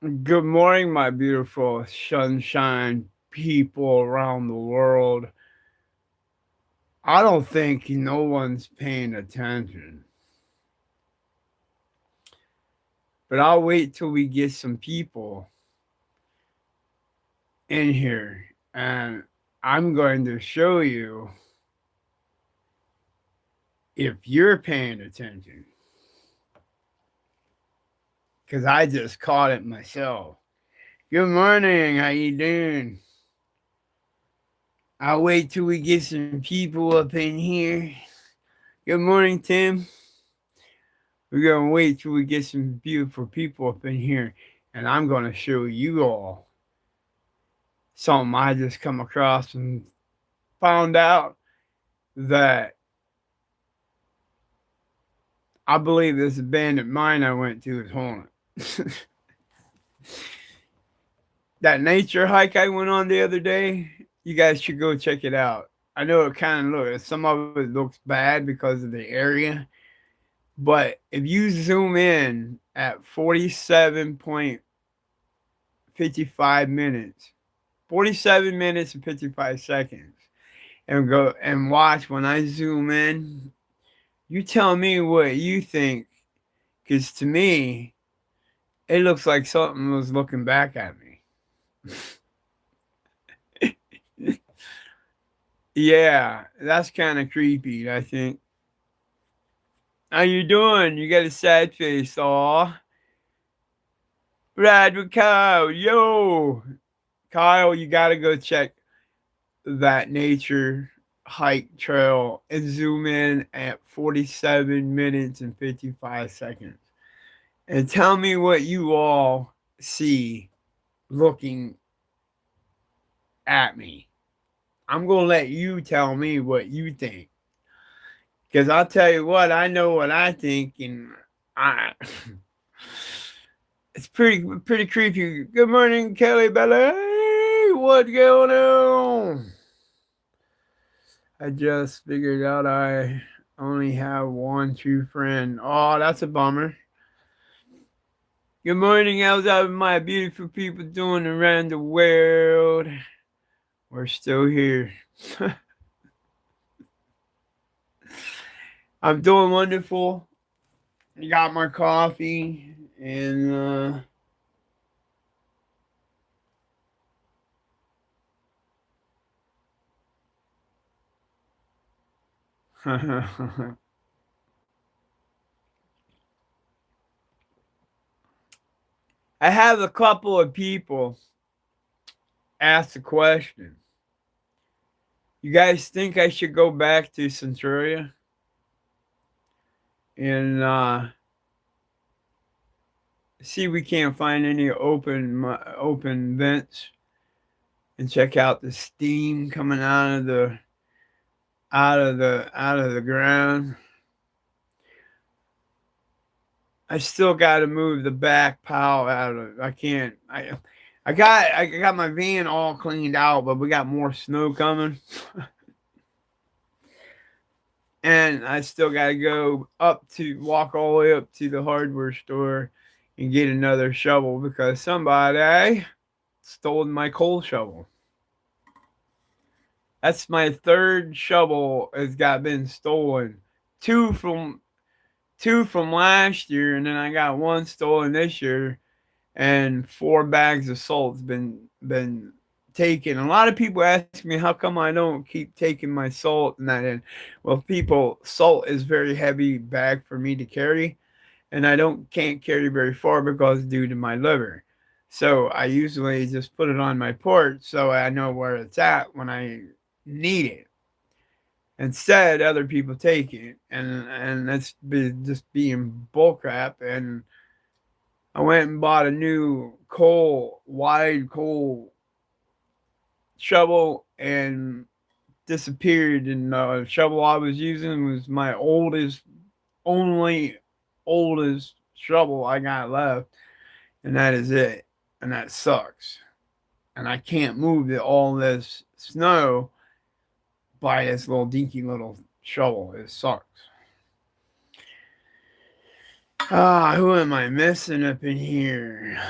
Good morning, my beautiful sunshine people around the world. I don't think no one's paying attention, but I'll wait till we get some people in here and I'm going to show you if you're paying attention because I just caught it myself. Good morning, how you doing? I'll wait till we get some people up in here. Good morning, Tim. We're going to wait till we get some beautiful people up in here, and I'm going to show you all something I just come across and found out that I believe this abandoned mine I went to is haunted. That nature hike I went on the other day, you guys should go check it out. I know it kind of looks, some of it looks bad because of the area, but if you zoom in at 47.55 minutes, 47 minutes and 55 seconds, and go and watch when I zoom in. You tell me what you think, because to me, it looks like something was looking back at me. Yeah, that's kind of creepy, I think. How you doing? You got a sad face, aw. Ride with Kyle, yo. Kyle, you gotta go check that nature hike trail and zoom in at 47 minutes and 55 seconds. And tell me what you all see looking at me. I'm going to let you tell me what you think. Because I'll tell you what, I know what I think, and I. It's pretty creepy. Good morning, Kelly Bella. Hey, what's going on? I just figured out I only have one true friend. Oh, that's a bummer. Good morning, how's all my beautiful people doing around the world? We're still here. I'm doing wonderful. I got my coffee and I have a couple of people ask the question. You guys think I should go back to Centuria and see if we can't find any open vents and check out the steam coming out of the ground. I still got to move the back pile out of it. I can't. I got my van all cleaned out, but we got more snow coming. And I still got to go walk all the way up to the hardware store and get another shovel because somebody stole my coal shovel. That's my third shovel has got been stolen. Two from two from last year, and then I got one stolen this year, and 4 bags of salt's been taken. A lot of people ask me how come I don't keep taking my salt and that in. Well, people, salt is very heavy bag for me to carry, and I don't can't carry very far because due to my liver. So I usually just put it on my porch so I know where it's at when I need it. Instead, other people take it, and just being bullcrap. And I went and bought a new wide coal shovel, and disappeared. And the shovel I was using was my only oldest shovel I got left, and that is it. And that sucks. And I can't move all this snow by this little dinky little shovel. It sucks. Who am I missing up in here?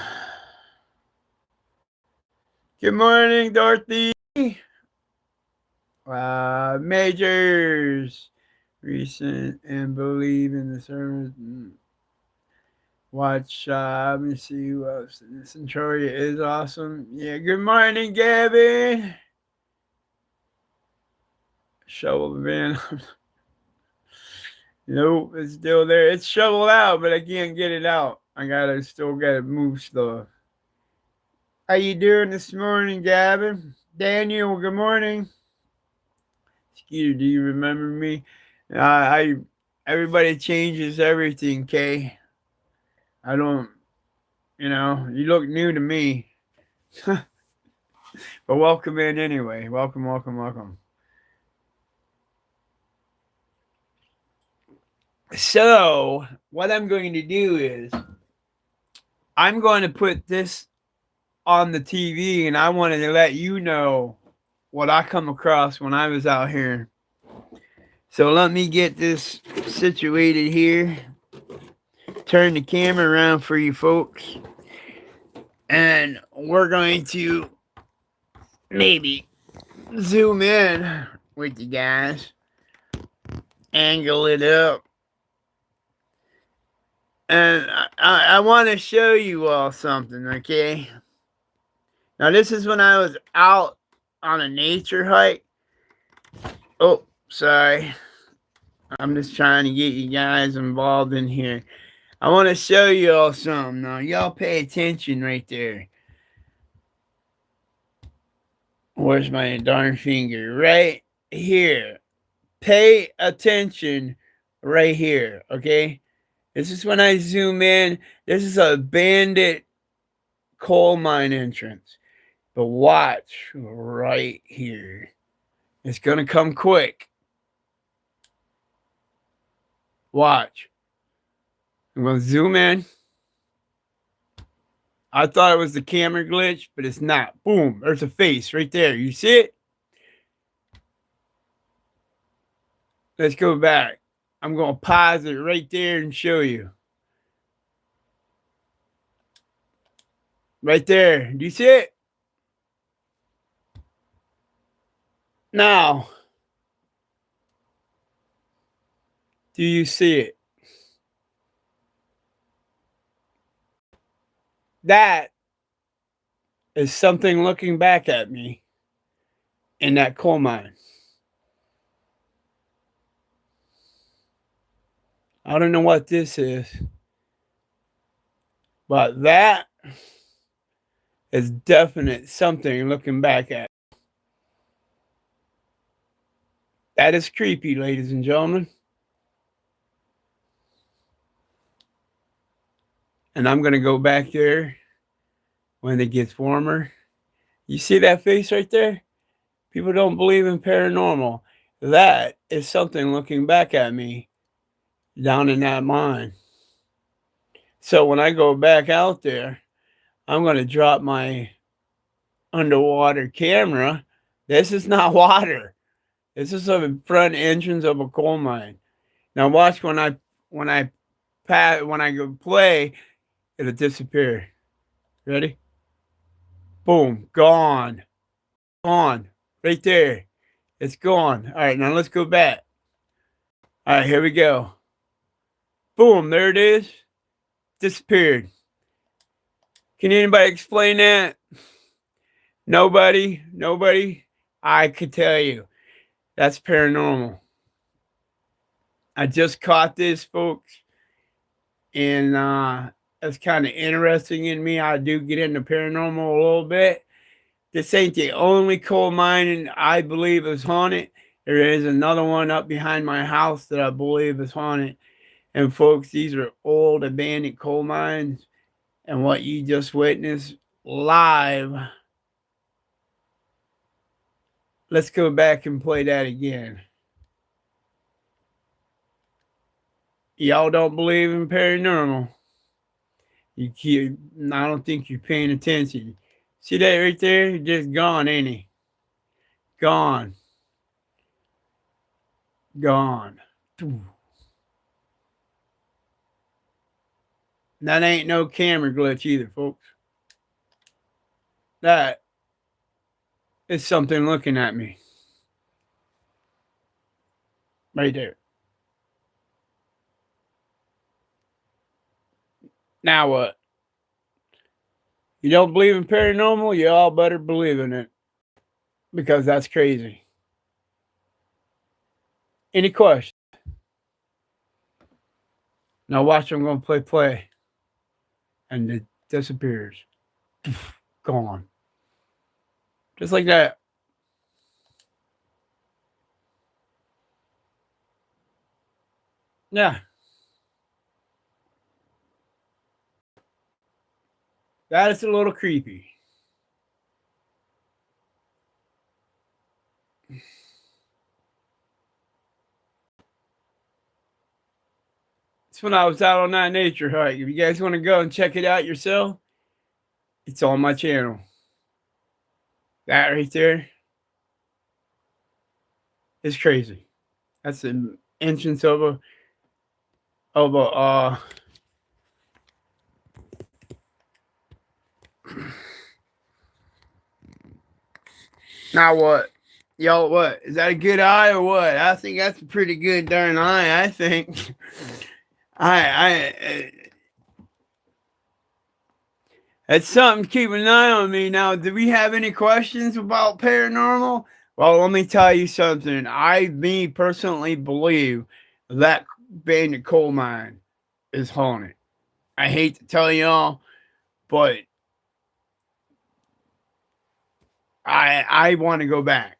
Good morning, Dorothy. Majors. Recent and believe in the service. Watch, let me see who else. Centuria is awesome. Yeah, good morning, Gavin. Shovel van. Nope, it's still there. It's shoveled out, but I can't get it out. Still gotta move stuff. How you doing this morning, Gavin? Daniel, good morning. Skeeter, do you remember me? I everybody changes everything, Kay. I don't, you look new to me. But welcome in anyway. Welcome, welcome, welcome. So, what I'm going to do is I'm going to put this on the TV and I wanted to let you know what I come across when I was out here. So, let me get this situated here. Turn the camera around for you folks. And we're going to maybe zoom in with you guys, angle it up, and I want to show you all something, okay? Now, this is when I was out on a nature hike. Oh, sorry. I'm just trying to get you guys involved in here. I want to show you all something. Now, y'all pay attention right there. Where's my darn finger? Right here. Pay attention right here, okay? This is when I zoom in. This is a bandit coal mine entrance. But watch right here. It's going to come quick. Watch. I'm going to zoom in. I thought it was the camera glitch, but it's not. Boom. There's a face right there. You see it? Let's go back. I'm going to pause it right there and show you. Right there. Do you see it? Now, do you see it? That is something looking back at me in that coal mine. I don't know what this is, but that is definite something looking back at. That is creepy, ladies and gentlemen. And I'm going to go back there when it gets warmer. You see that face right there? People don't believe in paranormal. That is something looking back at me down in that mine. So when I go back out there, I'm going to drop my underwater camera. This is not water. This is the front entrance of a coal mine. Now watch when I go play, it'll disappear. Ready? Boom, gone. Gone. Right there. It's gone. All right, now let's go back. All right, here we go. Boom, there it is. Disappeared. Can anybody explain that? Nobody? Nobody? I could tell you. That's paranormal. I just caught this, folks. And that's kind of interesting in me. I do get into paranormal a little bit. This ain't the only coal mine I believe is haunted. There is another one up behind my house that I believe is haunted. And folks, these are old abandoned coal mines. And what you just witnessed live. Let's go back and play that again. Y'all don't believe in paranormal. I don't think you're paying attention. See that right there? He's just gone, ain't he? Gone. Gone. That ain't no camera glitch either, folks. That It's something looking at me. Right there. Now what? You don't believe in paranormal? You all better believe in it. Because that's crazy. Any questions? Now watch, I'm going to play. And it disappears. Gone. Just like that. Yeah. That is a little creepy. It's when I was out on that nature hike. If you guys want to go and check it out yourself, it's on my channel. That right there is crazy. That's the entrance of a now what? Y'all, what? Is that a good eye or what? I think that's a pretty good darn eye, I think. It's something to keep an eye on me. Now, do we have any questions about paranormal? Well, let me tell you something. Me personally believe that bandit coal mine is haunted. I hate to tell y'all, but I want to go back.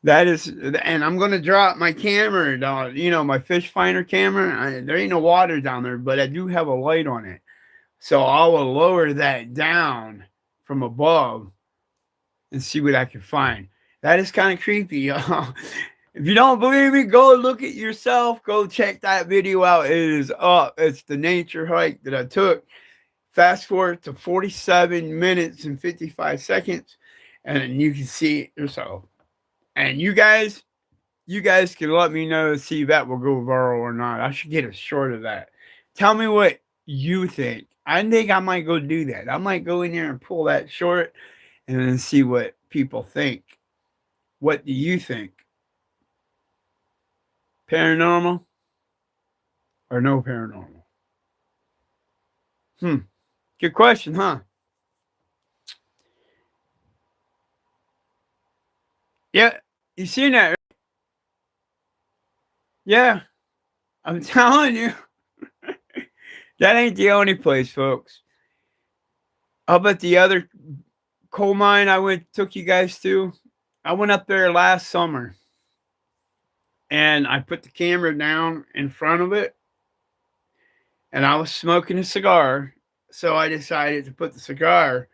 That is, and I'm gonna drop my camera down. You know, my fish finder camera. There ain't no water down there, but I do have a light on it, so I will lower that down from above and see what I can find. That is kind of creepy, y'all. If you don't believe me, go look at yourself. Go check that video out. It is up. It's the nature hike that I took. Fast forward to 47 minutes and 55 seconds, and you can see it yourself. And you guys can let me know, see if that will go viral or not. I should get a short of that. Tell me what you think. I think I might go do that. I might go in there and pull that short and then see what people think. What do you think? Paranormal or no paranormal? Good question, huh? Yeah, you seen that? Yeah, I'm telling you. That ain't the only place, folks. How about the other coal mine took you guys to? I went up there last summer and I put the camera down in front of it and I was smoking a cigar. So I decided to put the cigar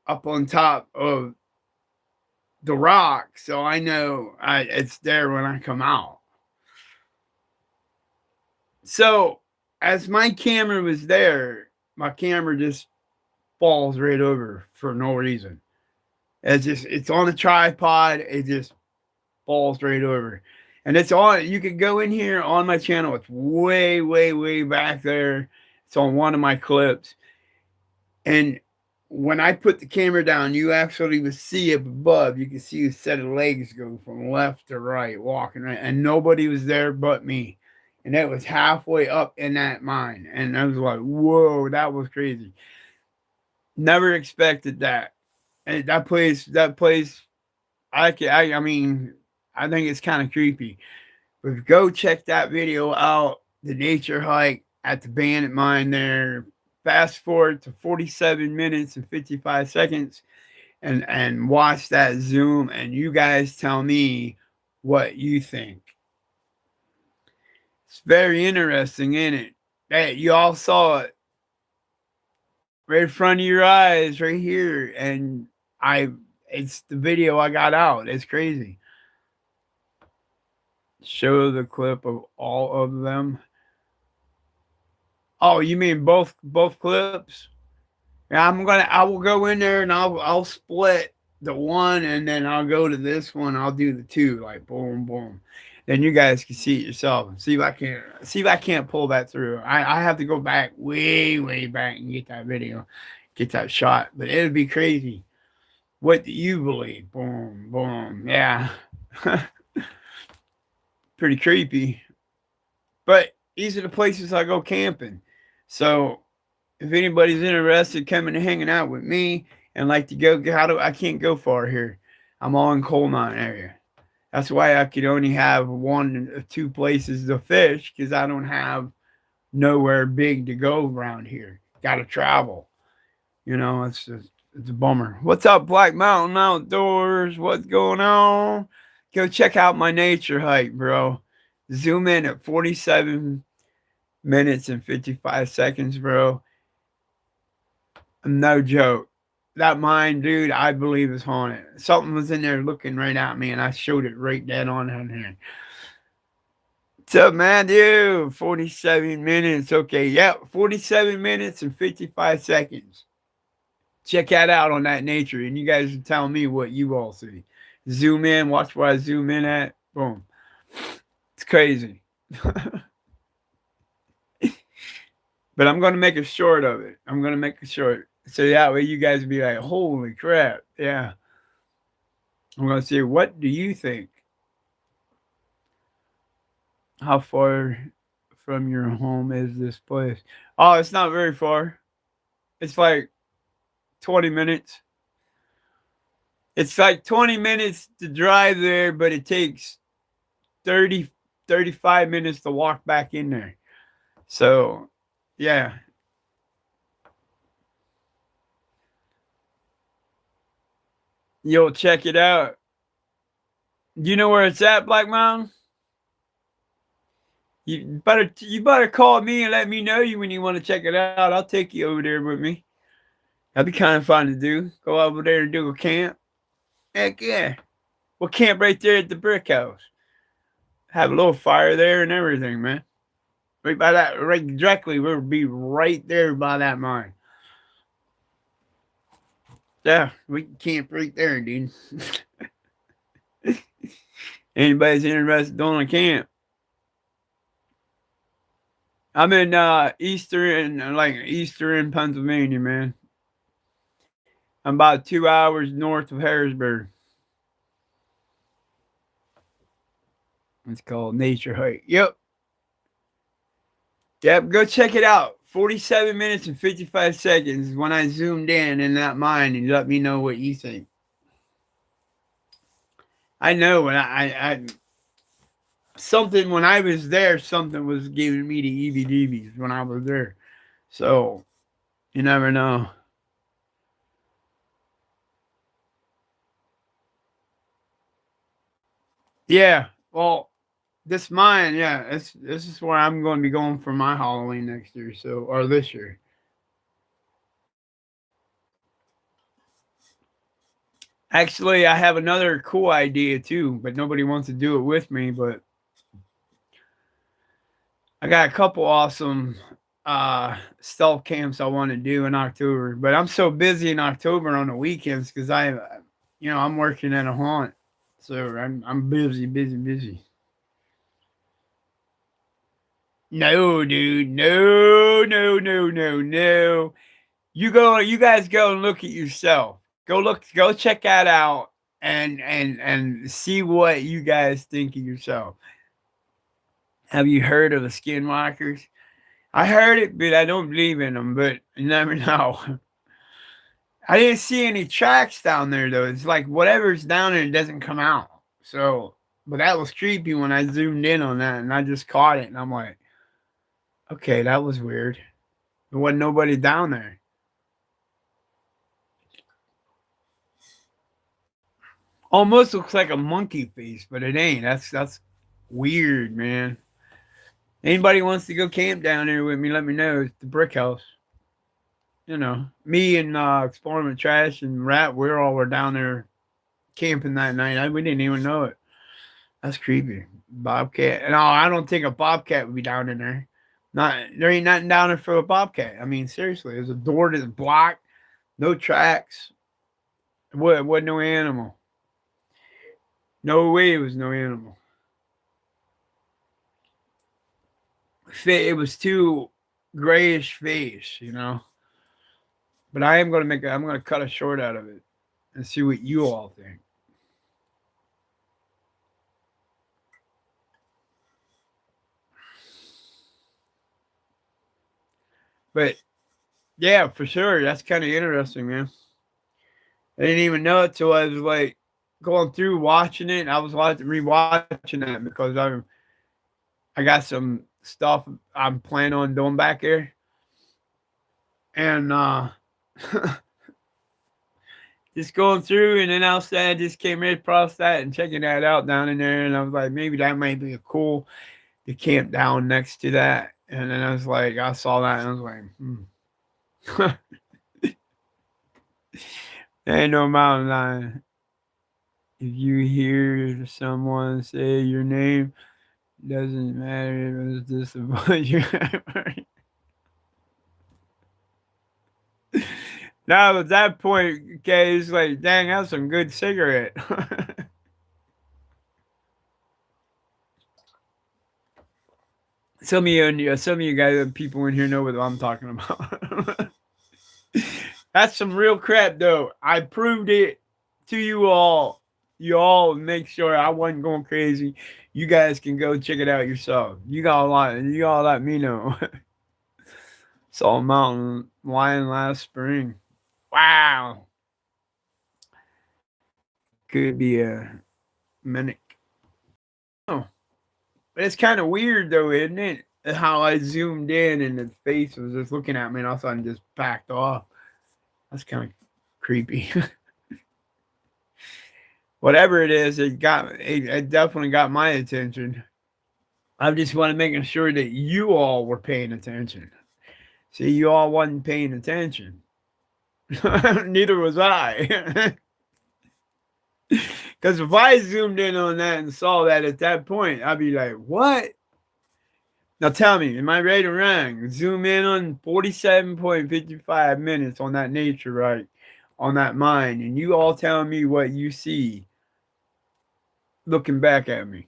up on top of the rock so I know it's there when I come out. So as my camera was there, my camera just falls right over for no reason. It's on a tripod. It just falls right over. And it's on, you can go in here on my channel. It's way, way, way back there. It's on one of my clips. And when I put the camera down, you actually would see up above. You can see a set of legs go from left to right, walking right. And nobody was there but me. And it was halfway up in that mine. And I was like, whoa, that was crazy. Never expected that. And that place, I mean, I think it's kind of creepy. But go check that video out. The nature hike at the bandit mine there. Fast forward to 47 minutes and 55 seconds and watch that zoom. And you guys tell me what you think. It's very interesting, isn't it? Hey, you all saw it right in front of your eyes right here. And it's the video I got out. It's crazy. Show the clip of all of them. Oh, you mean both clips? Yeah, I will go in there and I'll split the one and then I'll go to this one. I'll do the two, like boom, boom. Then you guys can see it yourself and see if I can't pull that through. I have to go back way, way back and get that video, get that shot. But it'd be crazy. What do you believe? Boom, boom. Yeah. Pretty creepy. But these are the places I go camping. So if anybody's interested coming and hanging out with me and like to go, I can't go far here. I'm all in coal mine area. That's why I could only have one or two places to fish because I don't have nowhere big to go around here. Got to travel. It's a bummer. What's up, Black Mountain Outdoors? What's going on? Go check out my nature hike, bro. Zoom in at 47 minutes and 55 seconds, bro. No joke. That mine, dude, I believe is haunted. Something was in there looking right at me, and I showed it right dead on here. What's up, Matthew? 47 minutes. Okay, yep, 47 minutes and 55 seconds. Check that out on that nature, and you guys are telling me what you all see. Zoom in, watch where I zoom in at. Boom. It's crazy. But I'm going to make a short of it. I'm going to make a short. So that way you guys will be like, holy crap. Yeah. I'm going to say, what do you think? How far from your home is this place? Oh, it's not very far. It's like 20 minutes. It's like 20 minutes to drive there, but it takes 30, 35 minutes to walk back in there. So, yeah. You'll check it out. You know where it's at, Black Mountain? You better call me and let me know you when you want to check it out. I'll take you over there with me. That'd be kind of fun to do. Go over there and do a camp. Heck yeah. We'll camp right there at the brick house. Have a little fire there and everything, man. Right by that, right directly, we'll be right there by that mine. Yeah, we can camp right there, dude. Anybody's interested in a camp. I'm in Eastern Pennsylvania, man. I'm about 2 hours north of Harrisburg. It's called Nature Hike. Yep. Yep, go check it out. 47 minutes and 55 seconds when I zoomed in that mine and let me know what you think. I know when I something when I was there, something was giving me the EVDBs when I was there. So you never know. Yeah. Well, this mine, yeah, this is where I'm going to be going for my Halloween next year. So or this year. Actually, I have another cool idea too, but nobody wants to do it with me. But I got a couple awesome stealth camps I want to do in October. But I'm so busy in October on the weekends because I'm working at a haunt, so I'm busy, busy, busy. No, dude, no, no, no, no, no. You guys go and look at yourself. Go check that out and see what you guys think of yourself. Have you heard of the skinwalkers? I heard it, but I don't believe in them. But you never know. I didn't see any tracks down there though. It's like whatever's down there doesn't come out. So, but that was creepy when I zoomed in on that and I just caught it and I'm like, okay, that was weird. There wasn't nobody down there. Almost looks like a monkey face, but it ain't. That's weird, man. Anybody wants to go camp down there with me, let me know. It's the brick house. Me and Exploring with Trash and Rat, were down there camping that night. We didn't even know it. That's creepy. Bobcat. No, I don't think a bobcat would be down in there. Not there ain't nothing down there for a bobcat. I mean, seriously, there's a door that's blocked, no tracks. It wasn't no animal. No way it was no animal. It was too grayish face. But I'm gonna cut a short out of it. and see what you all think. But yeah, for sure, that's kind of interesting, man. I didn't even know it till I was like going through watching it. I was rewatching that because I got some stuff I'm planning on doing back there, and just going through, and then outside I just came right across that and checking that out down in there, and I was like, maybe that might be a cool to camp down next to that. And then I was like, I saw that and I was like, there ain't no mountain lion. If you hear someone say your name, doesn't matter if it's just a bunch of Now at that point, okay, it's like, dang, that's some good cigarette. Some of you guys, people in here know what I'm talking about. That's some real crap, though. I proved it to you all. You all make sure I wasn't going crazy. You guys can go check it out yourself. You got a lot. You gotta let me know. Saw a mountain lion last spring. Wow, could be a minute. Oh, but it's kind of weird though, isn't it? How I zoomed in and the face was just looking at me, and all of a sudden just backed off. That's kind of creepy. Whatever it is, it definitely got my attention. I just wanted making sure that you all were paying attention. See, you all wasn't paying attention. Neither was I. Because if I zoomed in on that and saw that at that point, I'd be like, what? Now tell me, am I right or wrong? Zoom in on 47.55 minutes on that nature right, on that mine, and you all telling me what you see looking back at me.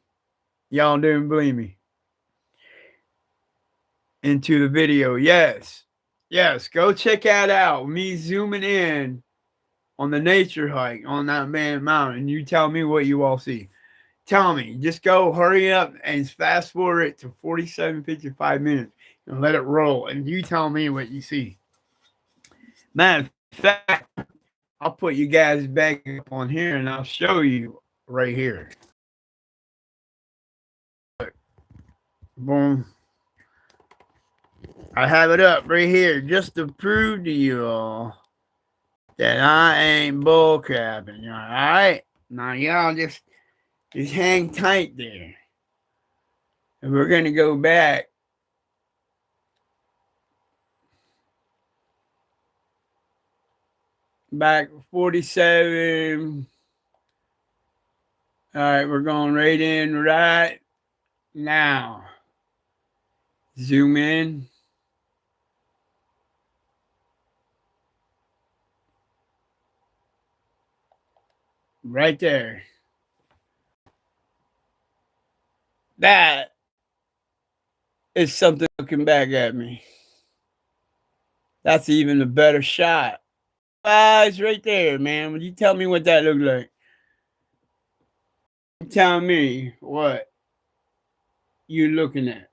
Y'all didn't believe me. Into the video. Yes. Yes. Go check that out. Me zooming in on the nature hike on that man mountain. You tell me what you all see. Tell me. Just go hurry up and fast forward it to 47.55 minutes and let it roll. And you tell me what you see. Matter of fact, I'll put you guys back up on here and I'll show you right here. Boom. I have it up right here just to prove to you all that I ain't bullcrapping. All right? Now y'all just hang tight there. And we're gonna go back. Back 47. All right, we're going right in right now. Zoom in. Right there. That is something looking back at me. That's even a better shot. It's right there, man. Would you tell me what that looked like? Tell me what you looking at.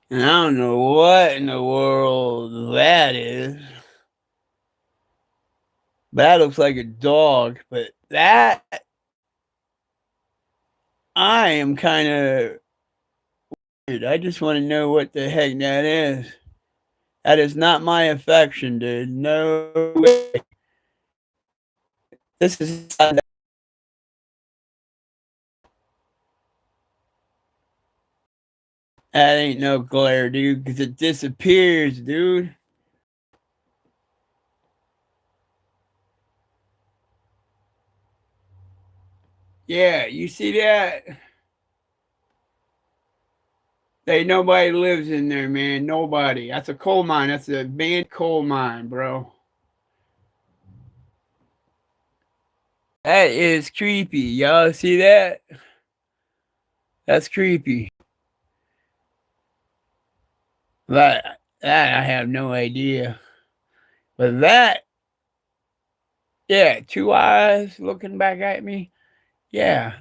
And I don't know what in the world that is. That looks like a dog, but that I am kind of weird. I just want to know what the heck that is. That is not my affection, dude. No way. This is that ain't no glare, dude, because it disappears, dude. Yeah, you see that? Ain't nobody lives in there, man. Nobody. That's a coal mine. That's a banned coal mine, bro. That is creepy. Y'all see that? That's creepy. That I have no idea. But that, yeah, two eyes looking back at me. Yeah.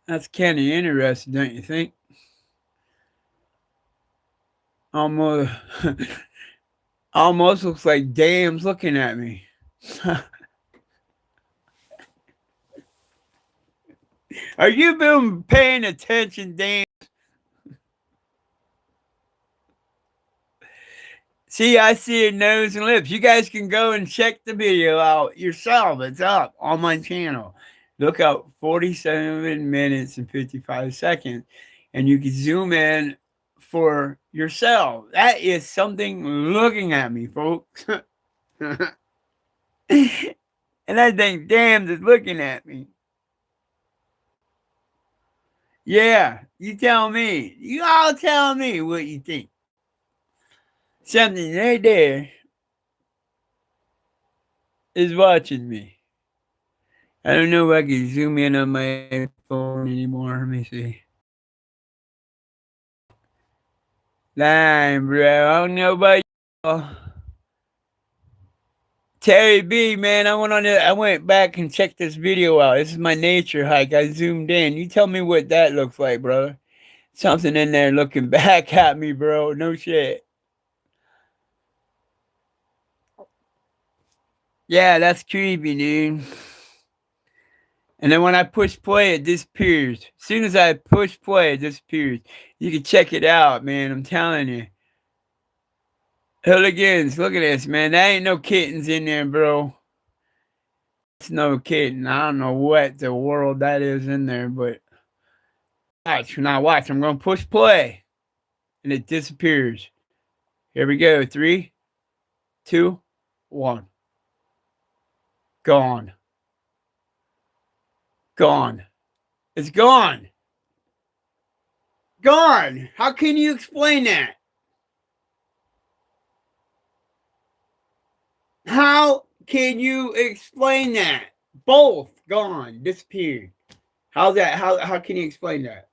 That's kind of interesting, don't you think? Almost, almost looks like dams looking at me. Are you been paying attention, Dan? See, I see your nose and lips. You guys can go and check the video out yourself. It's up on my channel. Look up 47 minutes and 55 seconds, and you can zoom in for yourself. That is something looking at me, folks. And I think, damn, it's looking at me. Yeah, you tell me. You all tell me what you think. Something right there is watching me. I don't know if I can zoom in on my phone anymore. Let me see. Damn, bro. I don't know about you. Terry B, man, I went back and checked this video out. This is my nature hike. I zoomed in. You tell me what that looks like, brother. Something in there looking back at me, bro. No shit. Yeah, that's creepy, dude. And then when I push play, it disappears. As soon as I push play, it disappears. You can check it out, man. I'm telling you. Hooligans, look at this, man. There ain't no kittens in there, bro. It's no kitten. I don't know what the world that is in there, but watch. Now watch. I'm going to push play. And it disappears. Here we go. 3, 2, 1. Gone. Gone. It's gone. Gone. How can you explain that? How can you explain that? Both gone, disappeared. How's that? How can you explain that?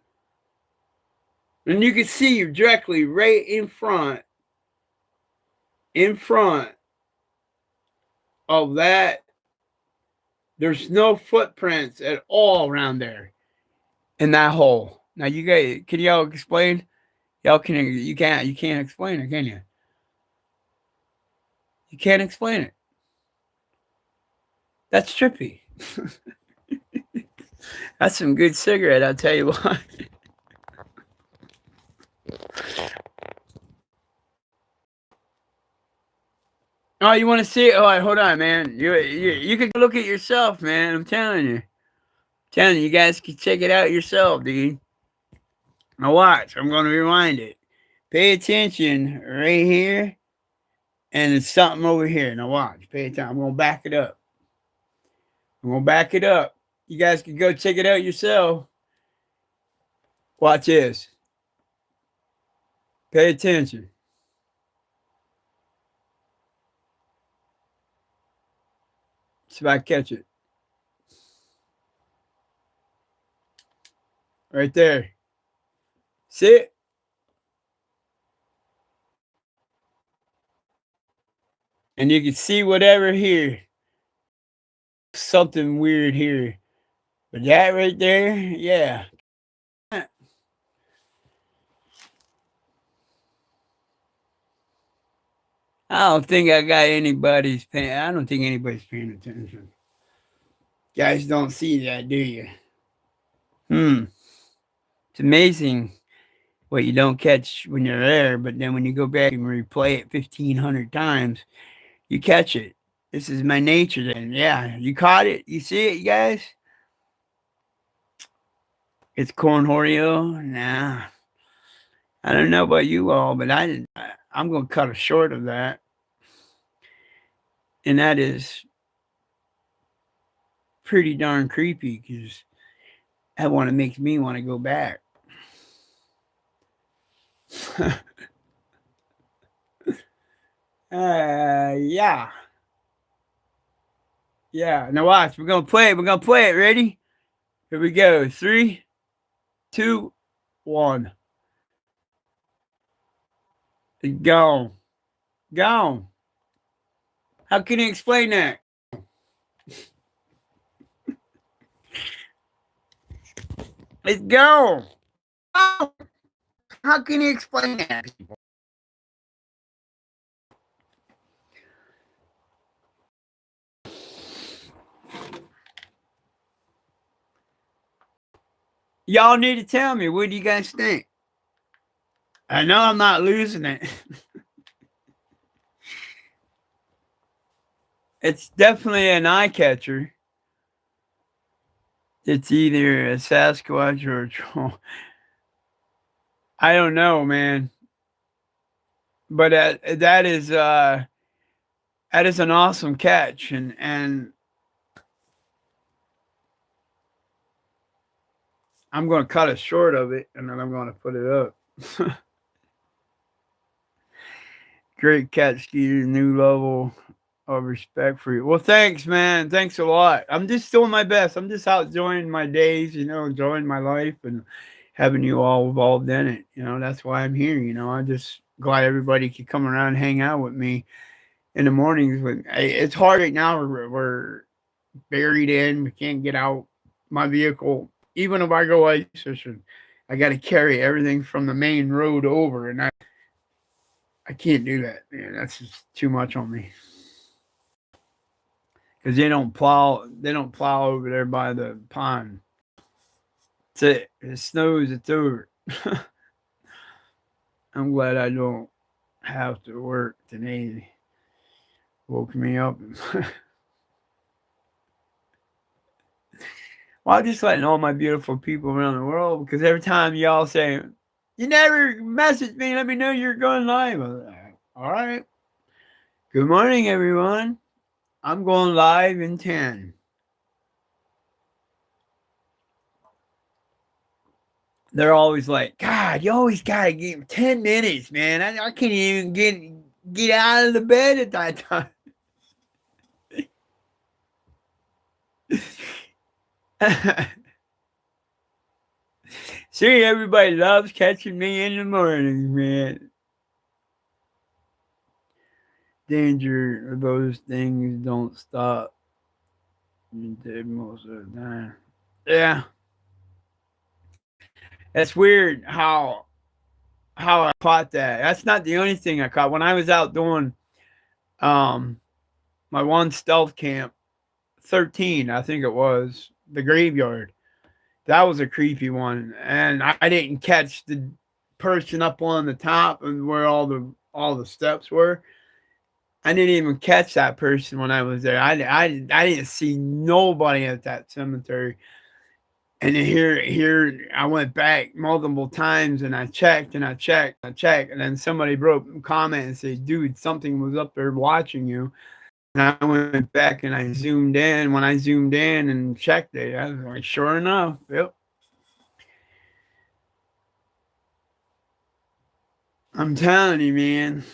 And you can see you directly right in front of that. There's no footprints at all around there in that hole. Now you guys, can y'all explain? Y'all you can't explain it, can you? You can't explain it. That's trippy. That's some good cigarette, I'll tell you what. Oh, you want to see it? All right, hold on, man. You can look at yourself, man. I'm telling you. You guys can check it out yourself, dude. Now watch. I'm going to rewind it. Pay attention right here. And there's something over here. Now watch. Pay attention. I'm going to back it up. You guys can go check it out yourself. Watch this. Pay attention. See if I catch it. Right there. See it? And you can see whatever here. Something weird here. But that right there, yeah. I don't think anybody's paying attention. Guys don't see that, do you? It's amazing what you don't catch when you're there, but then when you go back and replay it 1,500 times, you catch it. This is my nature then. Yeah, you caught it. You see it, you guys? It's cornholio. Nah. I don't know about you all, but I'm going to cut a short of that. And that is pretty darn creepy because that makes me want to go back. Yeah. Yeah. Now watch. We're going to play it. Ready? Here we go. 3, 2, 1. It's gone. Gone. How can you explain that? It's gone. Gone. How can you explain that? Y'all need to tell me. What do you guys think? I know I'm not losing it. It's definitely an eye catcher. It's either a Sasquatch or a troll. I don't know, man. But that is an awesome catch, and I'm going to cut a short of it, and then I'm going to put it up. Great catch, Skeeter. New level of respect for you. Well, thanks, man. Thanks a lot. I'm just doing my best. I'm just out enjoying my days, enjoying my life and having you all involved in it. That's why I'm here. I'm just glad everybody could come around and hang out with me in the mornings. It's hard right now. We're buried in. We can't get out. My vehicle, even if I go ice fishing, I got to carry everything from the main road over, and I can't do that, man. That's just too much on me. Because they don't plow. They don't plow over there by the pond. That's it. It snows. It's over. I'm glad I don't have to work today. Woke me up. Well, I'm just letting all my beautiful people around the world, because every time y'all say, you never message me, let me know you're going live. I'm like, all right. Good morning, everyone. I'm going live in 10. They're always like, God, you always got to give 10 minutes, man. I can't even get out of the bed at that time. See, everybody loves catching me in the morning, man. Danger of those things don't stop. You did most of the time. Yeah. That's weird how I caught that. That's not the only thing I caught. When I was out doing um my one stealth camp, 13, I think it was, the graveyard. That was a creepy one. And I didn't catch the person up on the top and where all the steps were. I didn't even catch that person when I was there. I didn't see nobody at that cemetery. And then here I went back multiple times, and I checked and I checked, and then somebody wrote a comment and said, "Dude, something was up there watching you." And I went back and I zoomed in. When I zoomed in and checked it, I was like, sure enough, yep. I'm telling you, man.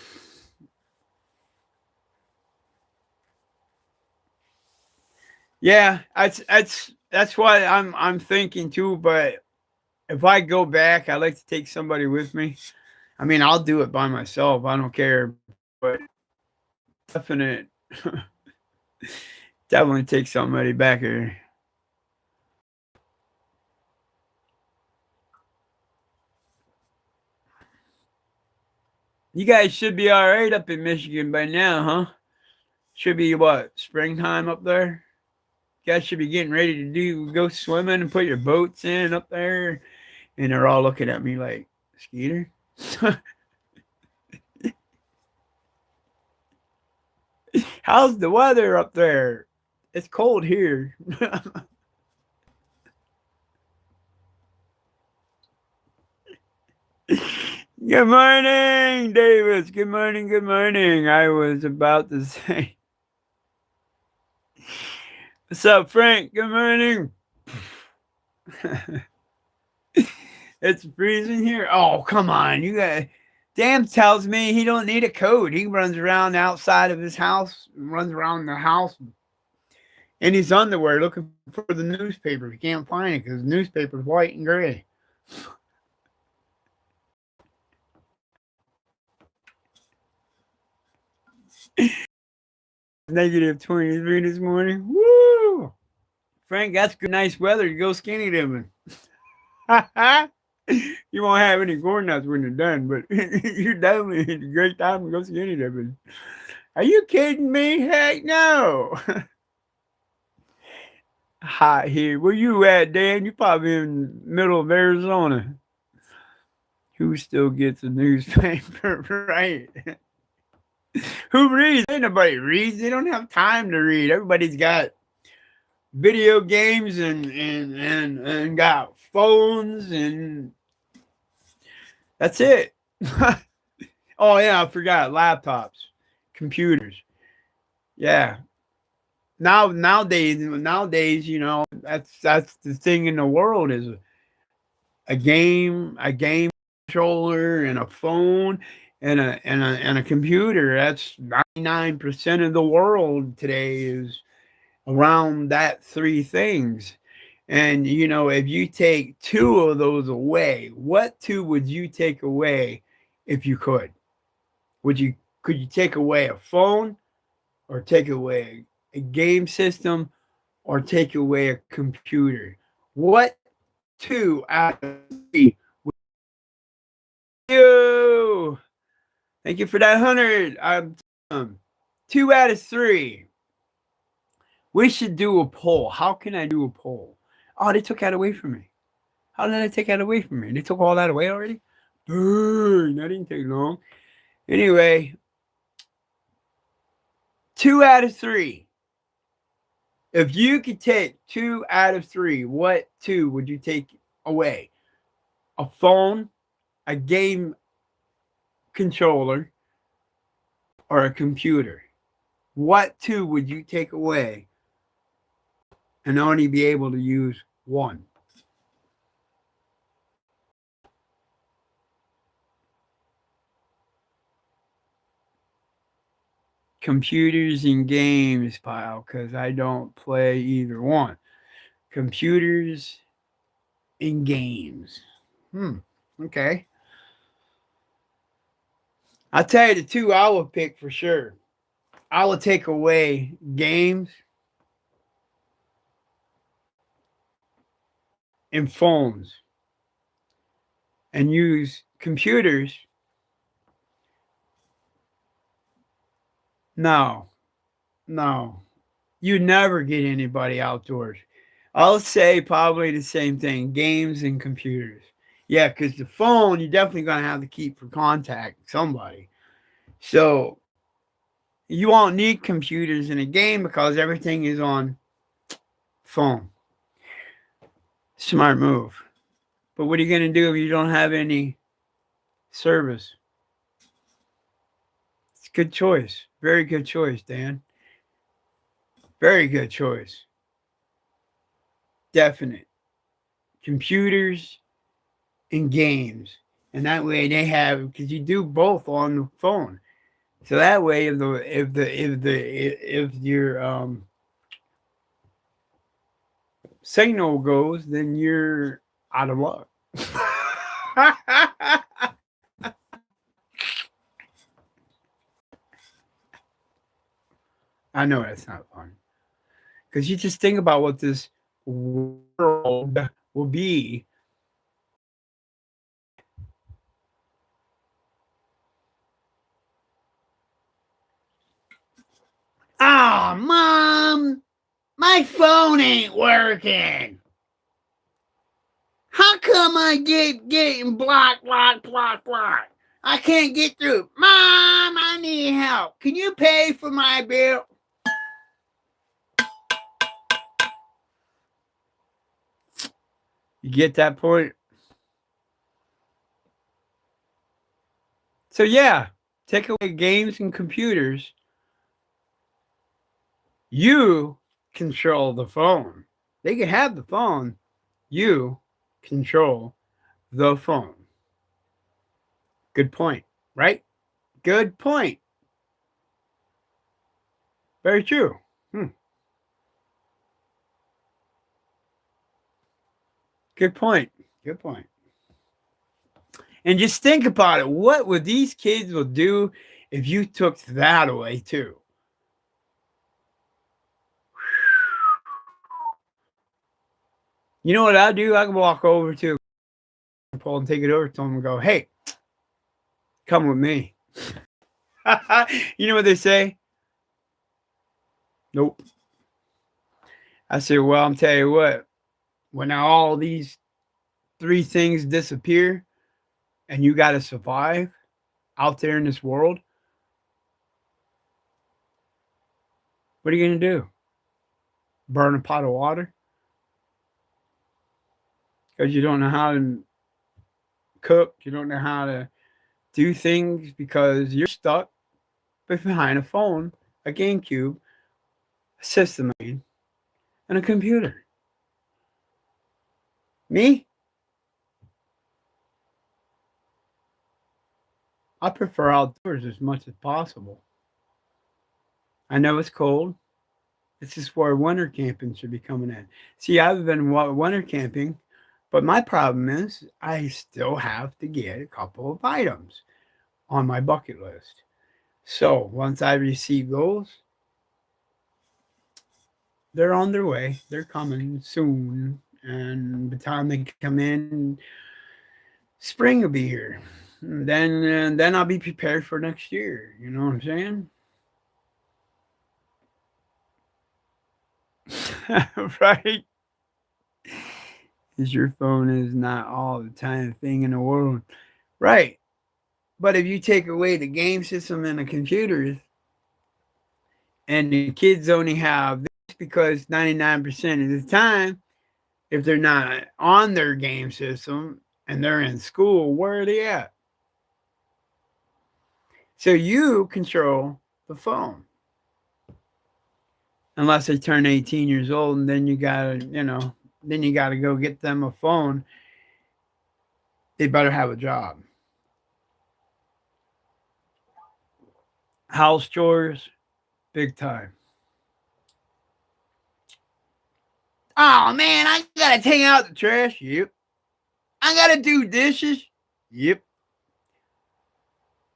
Yeah, that's what I'm thinking too. But if I go back, I like to take somebody with me. I mean, I'll do it by myself. I don't care. But definite, definitely take somebody back here. You guys should be all right up in Michigan by now, huh? Should be what, springtime up there? You guys should be getting ready to go swimming and put your boats in up there. And they're all looking at me like, Skeeter? How's the weather up there? It's cold here. Good morning, Davis. Good morning. Good morning. I was about to say, what's up, Frank? Good morning. It's freezing here. Oh, come on. You got Dan tells me he don't need a coat. He runs around outside of his house, runs around the house in his underwear looking for the newspaper. He can't find it because the newspaper's white and gray. -23 this morning. Woo! Frank, that's good, nice weather to go skinny dipping. You won't have any corn nuts when you're done, but you're definitely a great time to go skinny dipping. Are you kidding me? Heck no. Hot here. Where you at, Dan? You probably in the middle of Arizona. Who still gets a newspaper, right? Who reads? Ain't nobody reads. They don't have time to read. Everybody's got video games and got phones and that's it. Oh yeah, I forgot laptops, computers. Yeah. Nowadays, that's the thing in the world is a game controller and a phone and a computer. That's 99% of the world today is around that three things. And if you take two of those away, what two would you take away if you could? Could you take away a phone or take away a game system or take away a computer? What two out of three would you? Thank you for that 100. Two out of three. We should do a poll. How can I do a poll? Oh, they took that away from me. How did they take that away from me? They took all that away already? Burn. That didn't take long. Anyway, two out of three. If you could take two out of three, what two would you take away? A phone, a game controller, or a computer? What two would you take away and only be able to use one? Computers and games, pile, because I don't play either one. Computers and games. Okay. I'll tell you the two I would pick for sure. I would take away games and phones and use computers. No, no. You never get anybody outdoors. I'll say probably the same thing, games and computers. Yeah, because the phone, you're definitely going to have to keep for contact somebody. So you won't need computers in a game because everything is on phone. Smart move. But what are you going to do if you don't have any service? It's a good choice. Very good choice, Dan. Very good choice. Definite. Computers and games. And that way they have because you do both on the phone. So that way if your signal goes, then you're out of luck. I know that's not fun. Because you just think about what this world will be. Ah, Mom, my phone ain't working. How come I getting blocked? I can't get through. Mom, I need help. Can you pay for my bill? You get that point? So yeah, take away games and computers. You control the phone. They can have the phone. You control the phone. Good point, right? Good point. Very true. Good point. Good point. And just think about it. What would these kids will do if you took that away too? You know what I do? I can walk over to a pole and take it over to them and go, "Hey, come with me." You know what they say? Nope. I say, well, I'm telling you what. When all these three things disappear, and you got to survive out there in this world, what are you going to do? Burn a pot of water? Because you don't know how to cook, you don't know how to do things because you're stuck behind a phone, a GameCube, a system, and a computer. Me? I prefer outdoors as much as possible. I know it's cold. This is where winter camping should be coming in. See, I've been winter camping, but my problem is I still have to get a couple of items on my bucket list. So once I receive those, they're on their way. They're coming soon. And by the time they come in, spring will be here. Then I'll be prepared for next year. You know what I'm saying? Right? Because your phone is not all the time thing in the world. Right. But if you take away the game system and the computers, and the kids only have this because 99% of the time, if they're not on their game system and they're in school, where are they at? So you control the phone. Unless they turn 18 years old, and then you gotta, then you gotta go get them a phone. They better have a job. House chores, big time. Oh man, I gotta take out the trash. Yep. I gotta do dishes. Yep.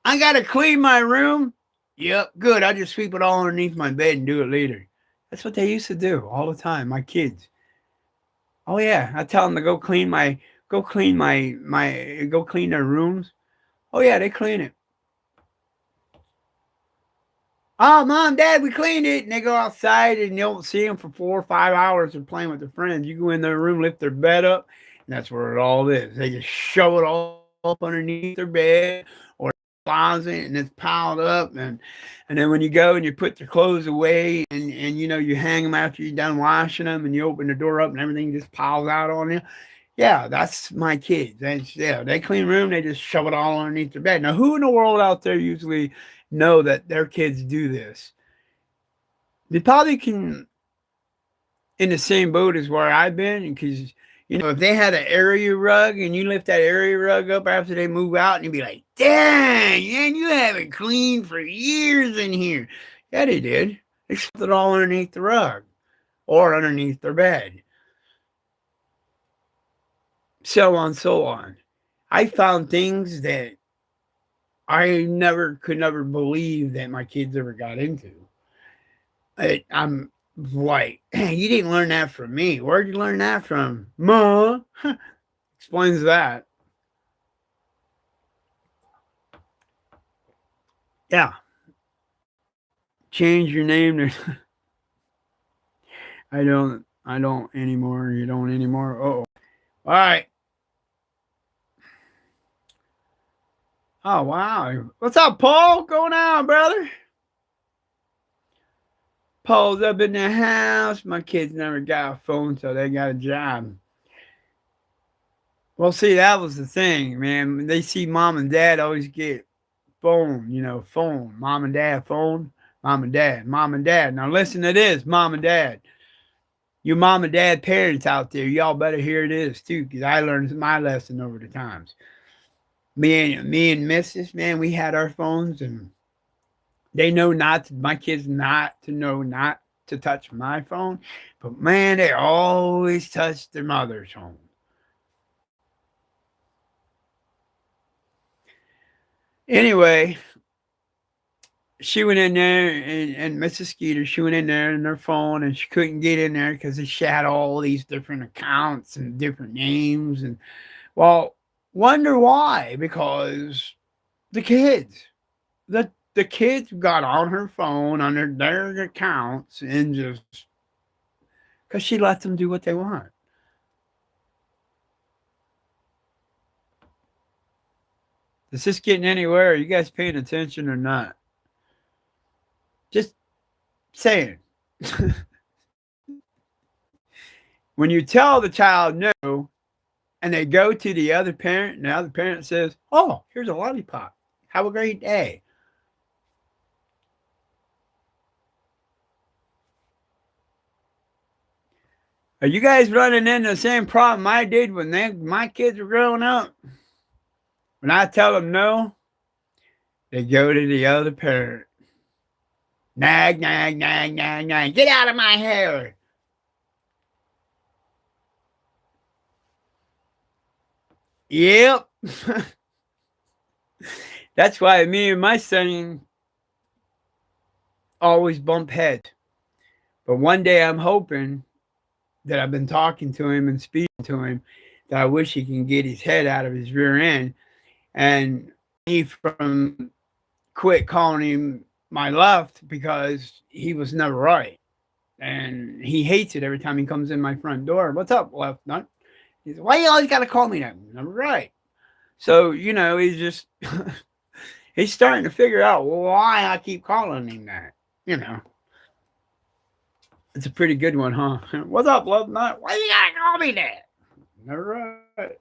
I gotta clean my room. Yep. Good. I just sweep it all underneath my bed and do it later. That's what they used to do all the time. My kids. Oh yeah, I tell them to go clean their rooms. Oh yeah, they clean it. Oh, mom, dad, we cleaned it. And they go outside and you don't see them for 4 or 5 hours. They're playing with their friends. You go in their room, lift their bed up, and that's where it all is. They just shove it all up underneath their bed or closet, and it's piled up. And then when you go and you put your clothes away, and you hang them after you're done washing them, and you open the door up, and everything just piles out on you. Yeah, that's my kids. They clean room, they just shove it all underneath their bed. Now, who in the world out there usually know that their kids do this? They probably can in the same boat as where I've been, because if they had an area rug and you lift that area rug up after they move out, and you'd be like, "Dang, man, you haven't cleaned for years in here." Yeah, they did. They shoved it all underneath the rug or underneath their bed. So on, so on. I found things that I could never believe that my kids ever got into. I'm like, hey, you didn't learn that from me. Where'd you learn that from? Ma. Explains that. Yeah. Change your name to I don't anymore. You don't anymore. Oh. All right. Oh wow. What's up, Paul? Going on, brother? Paul's up in the house. My kids never got a phone, so they got a job. Well, see, that was the thing, man. They see mom and dad always get phone, phone, mom and dad, phone, mom and dad, mom and dad. Now listen to this, mom and dad. You mom and dad parents out there, y'all better hear this too, because I learned my lesson over the times. Me and Mrs. Man, we had our phones, and they know my kids not to know not to touch my phone, but man, they always touch their mother's phone. Anyway, she went in there, and Mrs. Skeeter, she went in there in her phone, and she couldn't get in there because she had all these different accounts and different names. And well, wonder why? Because the kids, the kids got on her phone under their accounts and just because she lets them do what they want. Is this getting anywhere? Are you guys paying attention or not? Just saying. When you tell the child no, and they go to the other parent, and the other parent says, "Oh, here's a lollipop. Have a great day." Are you guys running into the same problem I did when my kids were growing up? When I tell them no, they go to the other parent. Nag, nag, nag, nag, nag. Get out of my hair. Yep. That's why me and my son always bump heads. But one day I'm hoping that I've been talking to him and speaking to him that I wish he can get his head out of his rear end and me from quit calling him my left because he was never right. And he hates it every time he comes in my front door. What's up, left nut? He's why you always gotta call me that? Never right. So, he's just he's starting to figure out why I keep calling him that. You know. It's a pretty good one, huh? What's up, love nut? Why you gotta call me that? Never right.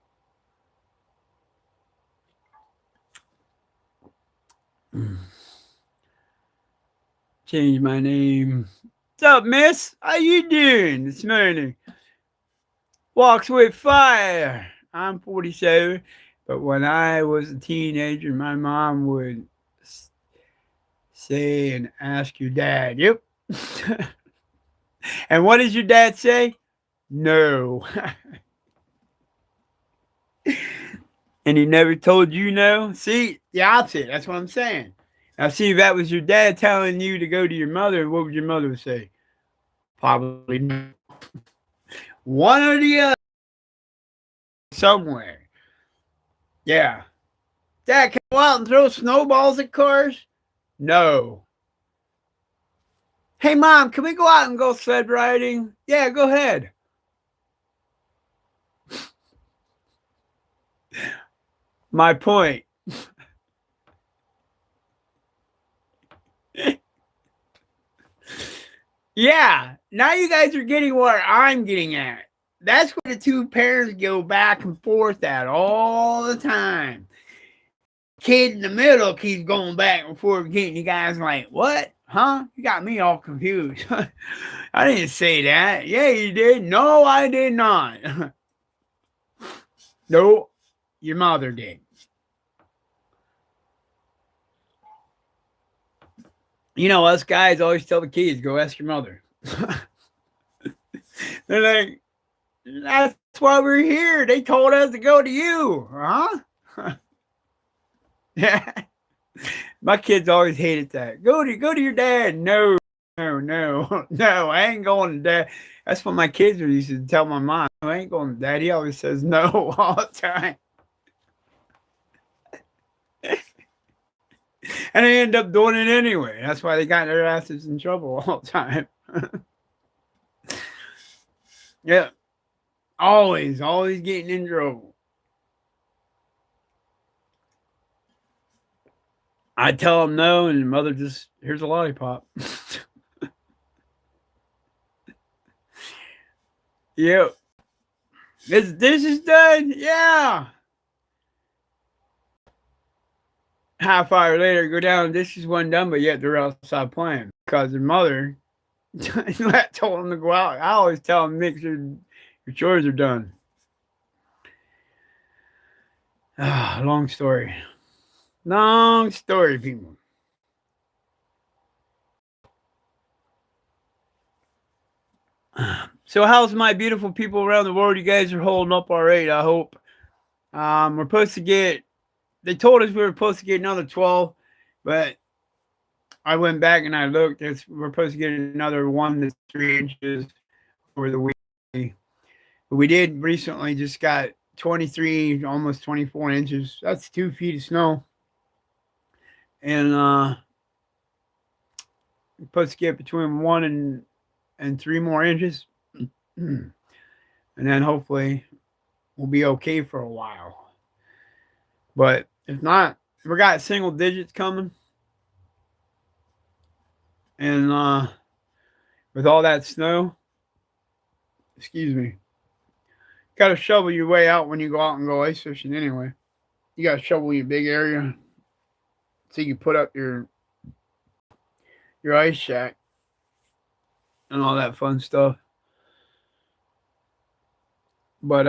Change my name. What's up, miss? How you doing this morning? Walks with fire. I'm 47, but when I was a teenager, my mom would say and ask your dad, yep. And what does your dad say? No. And he never told you no? See, the opposite. That's what I'm saying. Now, see, if that was your dad telling you to go to your mother, what would your mother say? Probably no. One or the other. Somewhere. Yeah. Dad, can I go out and throw snowballs at cars? No. Hey, Mom, can we go out and go sled riding? Yeah, go ahead. My point. Yeah, now you guys are getting what I'm getting at. That's where the two parents go back and forth at all the time. Kid in the middle keeps going back and forth, getting you guys like, what? Huh? You got me all confused. I didn't say that. Yeah, you did. No, I did not. No, your mother did. Us guys always tell the kids, go ask your mother. They're like, that's why we're here. They told us to go to you. Huh? Yeah. My kids always hated that. Go to your dad. No, no, no, no. I ain't going to dad. That's what my kids used to tell my mom. I ain't going to dad. He always says no all the time. And they end up doing it anyway. That's why they got their asses in trouble all the time. Yeah. Always getting in trouble. I tell them no, and mother just, here's a lollipop. Yep. This is done? Yeah. Half hour later, go down, this is one done, but yet they're outside playing because their mother told them to go out. I always tell them, make sure your chores are done. Long story. Long story, people. So, how's my beautiful people around the world? You guys are holding up all right, I hope. We're supposed to get they told us we were supposed to get another 12, but I went back and I looked. We're supposed to get another 1 to 3 inches over the week. We did recently just got 23, almost 24 inches. That's 2 feet of snow. And we're supposed to get between 1 and 3 more inches. And then hopefully we'll be okay for a while. But if not, we got single digits coming. And with all that snow, excuse me, got to shovel your way out when you go out and go ice fishing anyway. You got to shovel your big area so you can put up your ice shack and all that fun stuff. But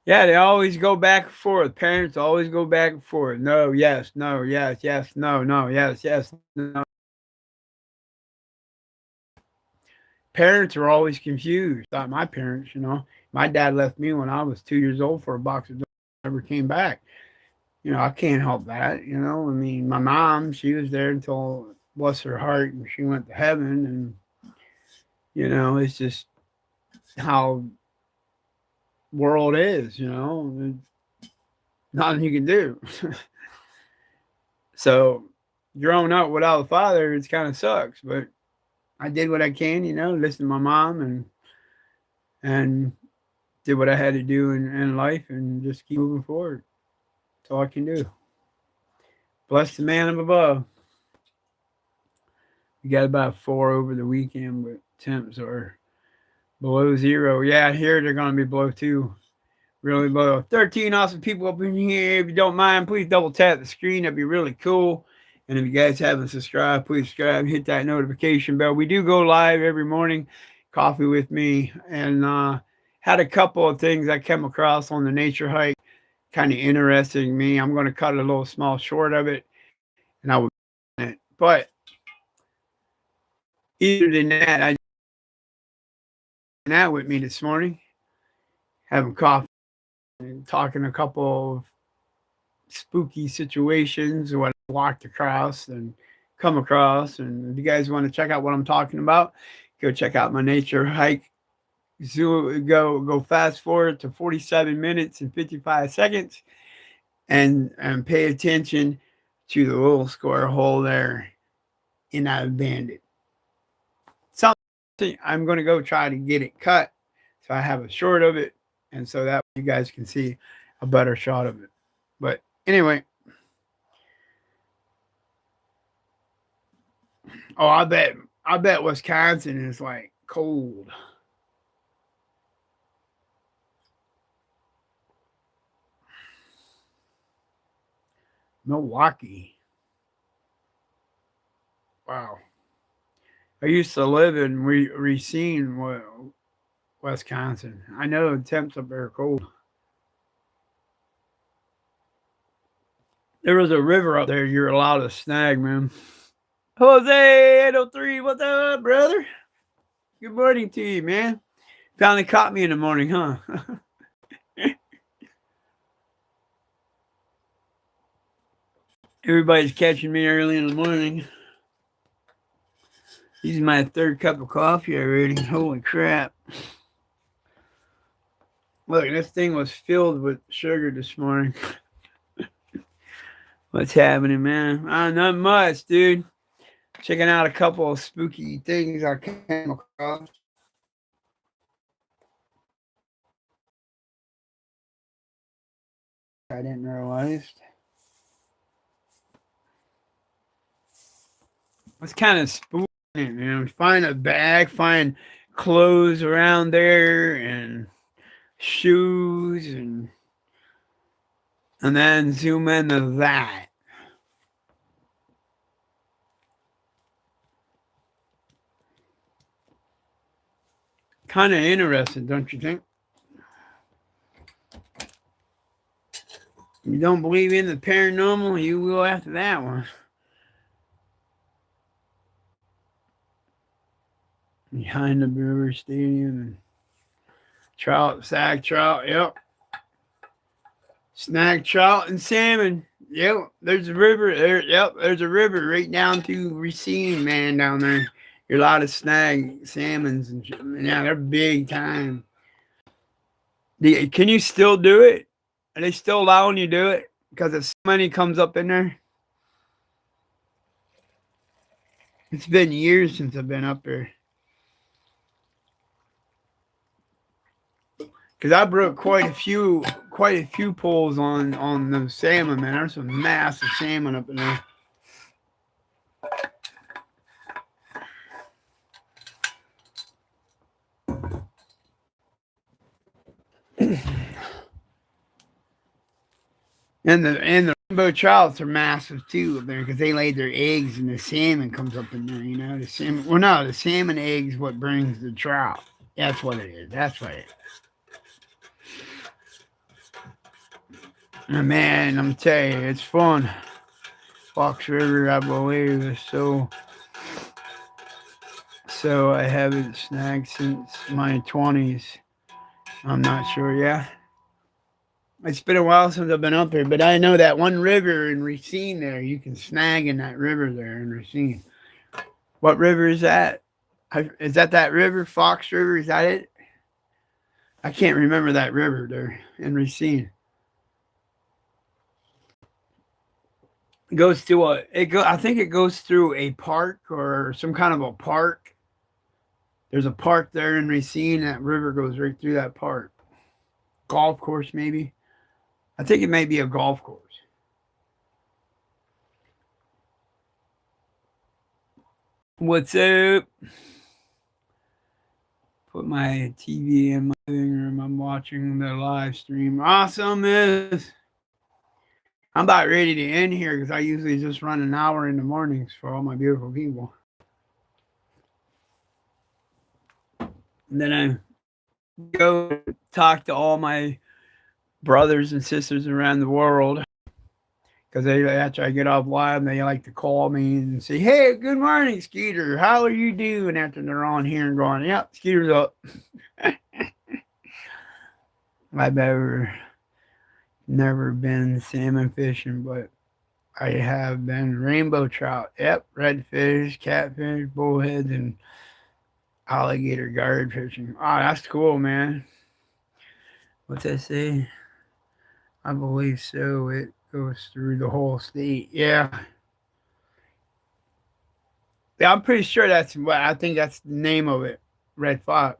yeah, they always go back and forth. Parents always go back and forth. No, yes, no, yes, yes, no, no, yes, yes, no. Parents are always confused. Not my parents. My dad left me when I was 2 years old for a box of donuts, never came back. I can't help that. I mean, my mom, she was there until, bless her heart, and she went to heaven. And, it's just how world is. Nothing you can do. So growing up without a father, it kind of sucks. But I did what I can, listen to my mom and did what I had to do in life and just keep moving forward. That's all I can do. Bless the man up above. We got about 4 over the weekend, but temps are below 0. Yeah, here they're going to be below 2. Really below. 13 awesome people up in here. If you don't mind, please double tap the screen. That'd be really cool. And if you guys haven't subscribed, please subscribe. Hit that notification bell. We do go live every morning. Coffee with me. And had a couple of things I came across on the nature hike kind of interesting me. I'm going to cut a little small short of it. And I will it. But either than that, I that with me this morning, having coffee and talking a couple of spooky situations what I walked across and come across. And if you guys want to check out what I'm talking about, go check out my nature hike. Go fast forward to 47 minutes and 55 seconds and pay attention to the little square hole there in that bandit. Something I'm going to go try to get it cut so I have a short of it, and so that you guys can see a better shot of it. But anyway, I bet Wisconsin is like cold. Milwaukee. Wow. I used to live in Racine, Wisconsin. I know the temps up there are cold. There was a river up there you're allowed to snag, man. Jose 803, what's up, brother? Good morning to you, man. Finally caught me in the morning, huh? Everybody's catching me early in the morning. This is my 3rd cup of coffee already. Holy crap. Look, this thing was filled with sugar this morning. What's happening, man? Not much, dude. Checking out a couple of spooky things I came across. I didn't realize. It's kind of spooky, find a bag, find clothes around there and shoes and then zoom into that. Kind of interesting, don't you think? You don't believe in the paranormal, you will after that one. Behind the Brewer Stadium and Trout, sag trout, yep. Snag trout and salmon. Yep, there's a river there. Yep, there's a river right down to Racine, man, down there. You're a lot of snag salmons and yeah, they're big time. Can you still do it? Are they still allowing you to do it? Because if money comes up in there. It's been years since I've been up there. Because I broke quite a few poles on the salmon, man. There's some massive salmon up in there. And the rainbow trouts are massive too up there because they laid their eggs and the salmon comes up in there. You know, the salmon. Well, no, the salmon eggs what brings the trout. That's what it is. That's what it is. And man, I'm telling you, it's fun. Fox River, I believe, is so. I haven't snagged since my 20s. I'm not sure. Yeah. It's been a while since I've been up here, but I know that one river in Racine there, you can snag in that river there in Racine. What river is that? Is that river, Fox River? Is that it? I can't remember that river there in Racine. It goes through I think it goes through a park or some kind of a park. There's a park there in Racine. That river goes right through that park. Golf course, maybe. I think it may be a golf course. What's up? Put my TV in my living room. I'm watching the live stream. Awesome is. I'm about ready to end here because I usually just run an hour in the mornings for all my beautiful people. And then I go talk to all my brothers and sisters around the world because after I get off live, they like to call me and say, "Hey, good morning, Skeeter. How are you doing?" After they're on here and going, "Yep, Skeeter's up." I've never been salmon fishing, but I have been rainbow trout. Yep, redfish, catfish, bullheads, and alligator guard fishing. Oh, that's cool, man. What's that say? I believe so. It goes through the whole state. Yeah. Yeah, I'm pretty sure that's what I think that's the name of it. Red Fox.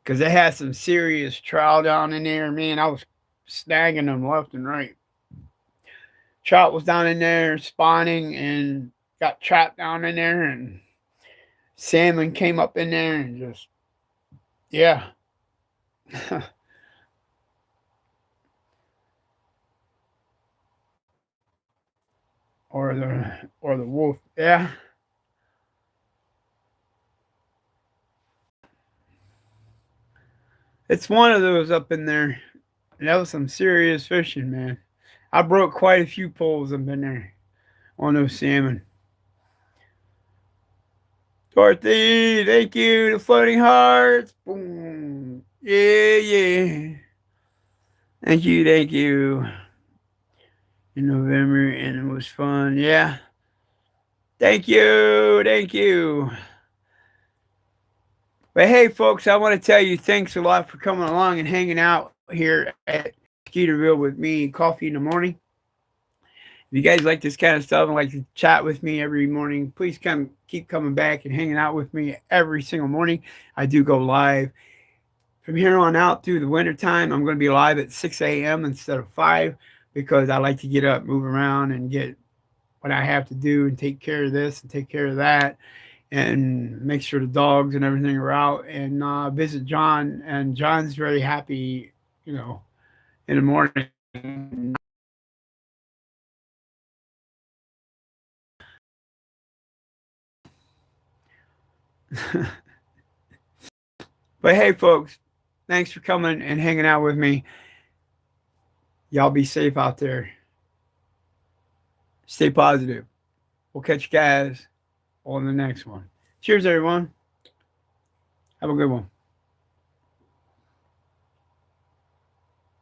Because they had some serious trout down in there. Man, I was snagging them left and right. Trout was down in there spawning and got trapped down in there, and salmon came up in there and just, yeah. or the wolf, yeah. It's one of those up in there. That was some serious fishing, man. I broke quite a few poles up in there on those salmon. Dorothy, thank you. The floating hearts. Boom. Yeah, yeah. Thank you, thank you. In November, and it was fun. Yeah. Thank you, thank you. But hey, folks, I want to tell you thanks a lot for coming along and hanging out here at Skeeterville with me, Coffee in the Morning. If you guys like this kind of stuff and like to chat with me every morning, please keep coming back and hanging out with me every single morning. I do go live. From here on out through the wintertime, I'm going to be live at 6 a.m. instead of 5 because I like to get up, move around, and get what I have to do and take care of this and take care of that and make sure the dogs and everything are out and visit John. And John's very happy, in the morning. But hey, folks, thanks for coming and hanging out with me. Y'all be safe out there. Stay positive. We'll catch you guys on the next one. Cheers, everyone. Have a good one.